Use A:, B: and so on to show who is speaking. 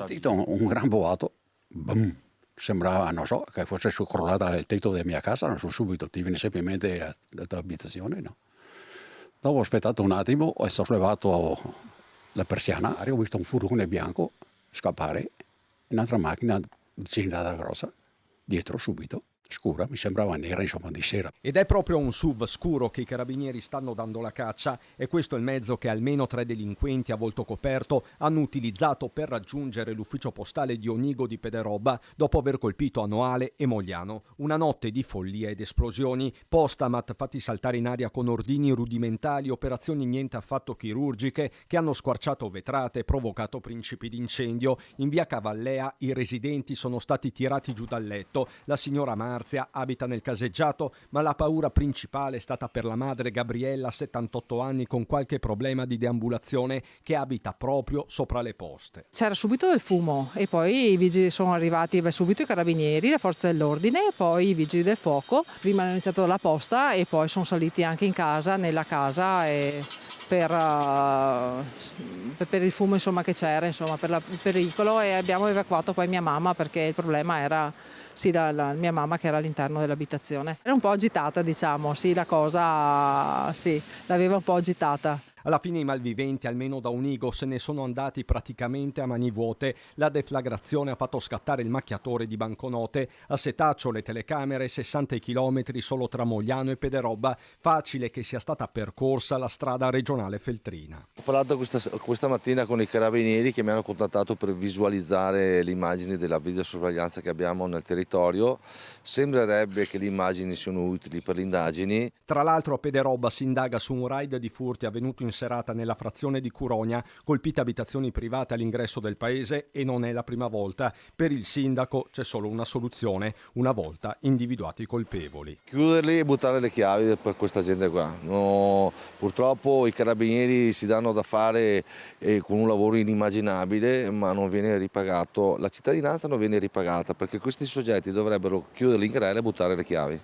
A: Sentito un gran boato, boom. Sembrava, non so, che fosse crollata il tetto della mia casa, non so subito, ti viene sempre in mente la tua abitazione, no? Dopo ho aspettato un attimo e ho sollevato la persiana, ho visto un furgone bianco scappare, un'altra macchina cilindrata grossa, dietro subito, scura, mi sembrava nera, insomma, di sera.
B: Ed è proprio a un SUV scuro che i carabinieri stanno dando la caccia e questo è il mezzo che almeno 3 delinquenti a volto coperto hanno utilizzato per raggiungere l'ufficio postale di Onigo di Pederobba dopo aver colpito Anoale e Mogliano. Una notte di follia ed esplosioni, postamat fatti saltare in aria con ordini rudimentali, operazioni niente affatto chirurgiche che hanno squarciato vetrate e provocato principi di incendio. In via Cavallea i residenti sono stati tirati giù dal letto. La signora Marzia abita nel caseggiato, ma la paura principale è stata per la madre Gabriella, 78 anni, con qualche problema di deambulazione, che abita proprio sopra le poste.
C: C'era subito del fumo e poi i vigili sono arrivati, subito i carabinieri, le forze dell'ordine, poi i vigili del fuoco. Prima hanno iniziato dalla posta e poi sono saliti anche in casa, nella casa, e per il fumo, insomma, che c'era, insomma, per il pericolo, e abbiamo evacuato poi mia mamma perché il problema era la mia mamma che era all'interno dell'abitazione. Era un po' agitata, diciamo, sì, la cosa sì, l'aveva un po' agitata.
B: Alla fine i malviventi, almeno da Onigo, se ne sono andati praticamente a mani vuote. La deflagrazione ha fatto scattare il macchiatore di banconote. A setaccio le telecamere, 60 chilometri solo tra Mogliano e Pederobba. Facile che sia stata percorsa la strada regionale feltrina.
D: Ho parlato questa mattina con i carabinieri che mi hanno contattato per visualizzare le immagini della videosorveglianza che abbiamo nel territorio. Sembrerebbe che le immagini siano utili per le indagini.
B: Tra l'altro a Pederobba si indaga su un raid di furti avvenuto in serata nella frazione di Curogna, colpite abitazioni private all'ingresso del paese, e non è la prima volta. Per il sindaco c'è solo una soluzione, una volta individuati i colpevoli.
D: Chiuderli e buttare le chiavi per questa gente qua. No, purtroppo i carabinieri si danno da fare con un lavoro inimmaginabile, ma non viene ripagato. La cittadinanza non viene ripagata perché questi soggetti dovrebbero chiuderli in querela e buttare le chiavi.